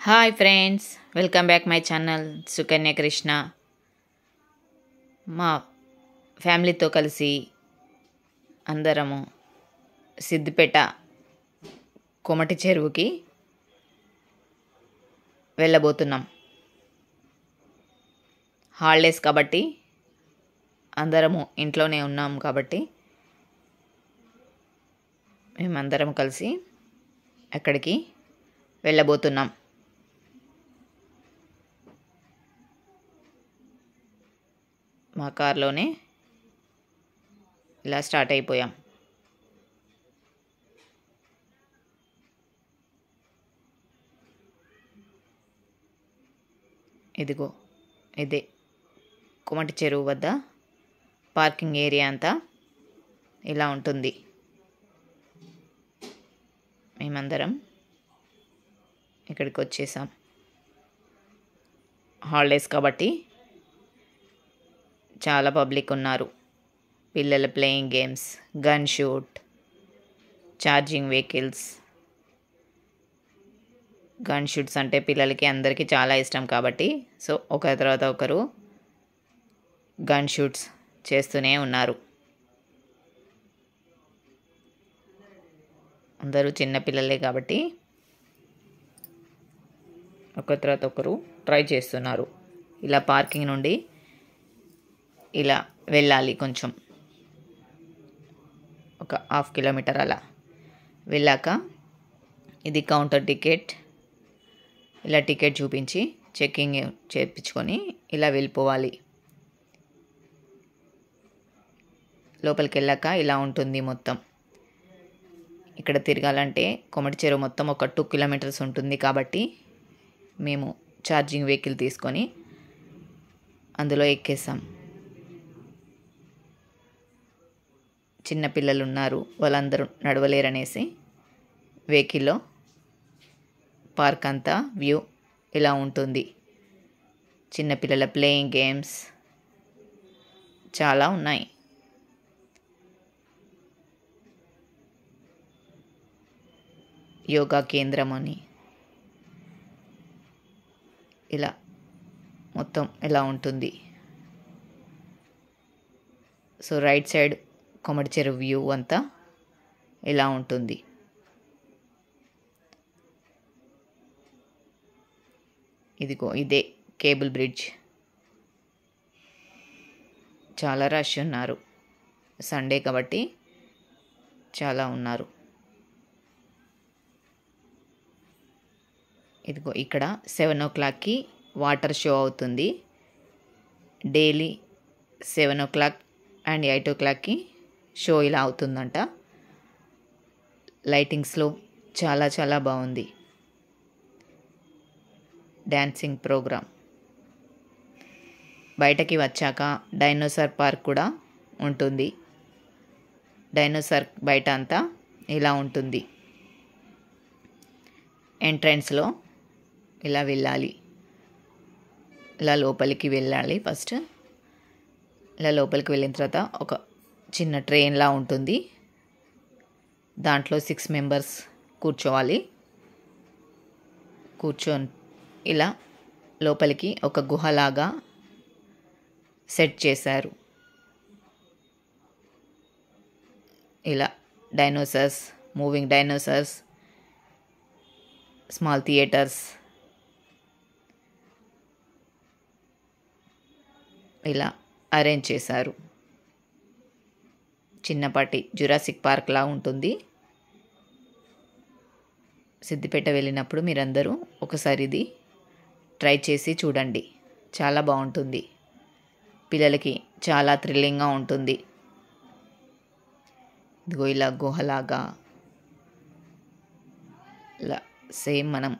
Hi friends, welcome back my channel Sukanya Krishna. మా ఫ్యామిలీతో కలిసి అందరము సిద్దిపేట కొమటి చెరువుకి వెళ్ళబోతున్నాం. హాలిడేస్ కాబట్టి అందరము ఇంట్లోనే ఉన్నాం కాబట్టి మేమందరం కలిసి అక్కడికి వెళ్ళబోతున్నాం. మా కార్లోనే ఇలా స్టార్ట్ అయిపోయాం. ఇదిగో ఇదే కొమటి చెరువు వద్ద పార్కింగ్ ఏరియా అంతా ఇలా ఉంటుంది. మేమందరం ఇక్కడికి వచ్చేసాం. హాలిడేస్ కాబట్టి చాలా పబ్లిక్ ఉన్నారు. పిల్లలు playing games, gun shoot, charging vehicles. Gun shoots అంటే పిల్లలకి అందరికీ చాలా ఇష్టం కాబట్టి ఒకరి తర్వాత ఒకరు గన్ షూట్స్ చేస్తూనే ఉన్నారు. అందరూ చిన్న పిల్లలే కాబట్టి ఒకరి తర్వాత ఒకరు ట్రై చేస్తున్నారు. ఇలా పార్కింగ్ నుండి ఇలా వెళ్ళాలి. కొంచెం ఒక 1/2 కిలోమీటర్ అలా వెళ్ళాక ఇది కౌంటర్ టికెట్. ఇలా టికెట్ చూపించి చెక్కింగ్ చేయించుకొని ఇలా వెళ్ళిపోవాలి. లోపలికి వెళ్ళాక ఇలా ఉంటుంది మొత్తం. ఇక్కడ తిరగాలంటే కొమటి చెరువు మొత్తం ఒక 2 కిలోమీటర్స్ ఉంటుంది కాబట్టి మేము ఛార్జింగ్ వెహికల్ తీసుకొని అందులో ఎక్కేసాం. చిన్నపిల్లలు ఉన్నారు, వాళ్ళందరూ నడవలేరనేసి వెహికల్లో పార్క్ అంతా వ్యూ ఇలా ఉంటుంది. చిన్నపిల్లల ప్లేయింగ్ గేమ్స్ చాలా ఉన్నాయి. యోగా కేంద్రం అని ఇలా మొత్తం ఎలా ఉంటుంది. రైట్ సైడ్ కొమటి చెరువు వ్యూ అంతా ఇలా ఉంటుంది. ఇదిగో ఇదే కేబుల్ బ్రిడ్జ్. చాలా రష్ ఉన్నారు. సండే కాబట్టి చాలా ఉన్నారు. ఇదిగో ఇక్కడ 7 o'clockకి వాటర్ షో అవుతుంది. డైలీ 7 o'clock అండ్ 8 o'clockకి షో ఇలా అవుతుందంట. లైటింగ్స్లో చాలా చాలా బాగుంది. Dancing programme. బయటకి వచ్చాక డైనోసార్ పార్క్ కూడా ఉంటుంది. డైనోసార్ బయట అంతా ఇలా ఉంటుంది. ఎంట్రన్స్లో ఇలా వెళ్ళాలి. ఇలా లోపలికి వెళ్ళాలి. ఫస్ట్ ఇలా లోపలికి వెళ్ళిన తర్వాత ఒక చిన్న ట్రైన్లా ఉంటుంది. దాంట్లో 6 మెంబర్స్ కూర్చోవాలి. కూర్చొని ఇలా లోపలికి ఒక గుహలాగా సెట్ చేశారు. ఇలా dinosaurs, moving dinosaurs, small theatres ఇలా అరేంజ్ చేశారు. చిన్నపాటి జురాసిక్ పార్క్లా ఉంటుంది. సిద్దిపేట వెళ్ళినప్పుడు మీరందరూ ఒకసారి ఇది ట్రై చేసి చూడండి. చాలా బాగుంటుంది. పిల్లలకి చాలా థ్రిల్లింగ్గా ఉంటుంది. ఇదిగో ఇలా గుహలాగా ఇలా సేమ్ మనం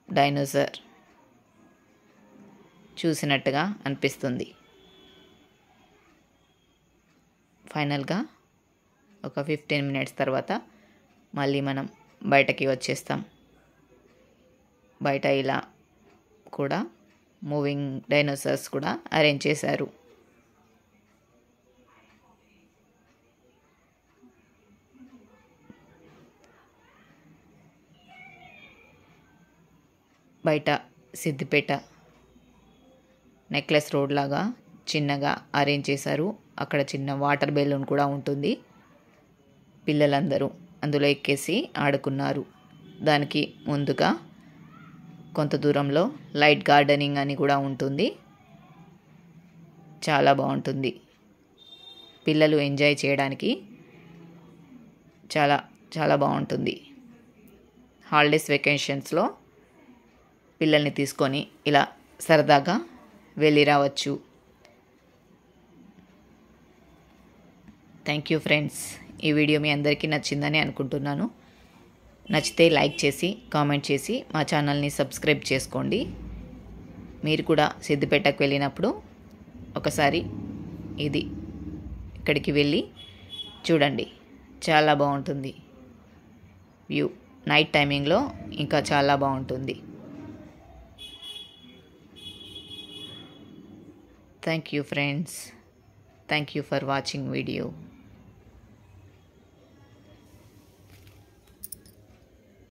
డైనోసార్ చూసినట్టుగా అనిపిస్తుంది. ఫైనల్గా ఒక 15 minutes తర్వాత మళ్ళీ మనం బయటకి వచ్చేస్తాం. బయట ఇలా కూడా మూవింగ్ డైనోసార్స్ కూడా అరేంజ్ చేశారు. బయట సిద్దిపేట నెక్లెస్ రోడ్ లాగా చిన్నగా అరేంజ్ చేశారు. అక్కడ చిన్న వాటర్ బెలూన్ కూడా ఉంటుంది. పిల్లలందరూ అందులో ఎక్కేసి ఆడుకున్నారు. దానికి ముందుగా కొంత దూరంలో లైట్ గార్డెనింగ్ అని కూడా ఉంటుంది. చాలా బాగుంటుంది. పిల్లలు ఎంజాయ్ చేయడానికి చాలా చాలా బాగుంటుంది. హాలిడేస్ వెకేషన్స్లో పిల్లల్ని తీసుకొని ఇలా సరదాగా వెళ్ళి రావచ్చు. Thank you friends. ఈ వీడియో మీ అందరికీ నచ్చిందని అనుకుంటున్నాను. నచ్చితే లైక్ చేసి కామెంట్ చేసి మా ఛానల్ని సబ్స్క్రైబ్ చేసుకోండి. మీరు కూడా సిద్దిపేటకు వెళ్ళినప్పుడు ఒకసారి ఇక్కడికి వెళ్ళి చూడండి. చాలా బాగుంటుంది. వ్యూ నైట్ టైమింగ్లో ఇంకా చాలా బాగుంటుంది. Thank you friends. Thank you for watching video.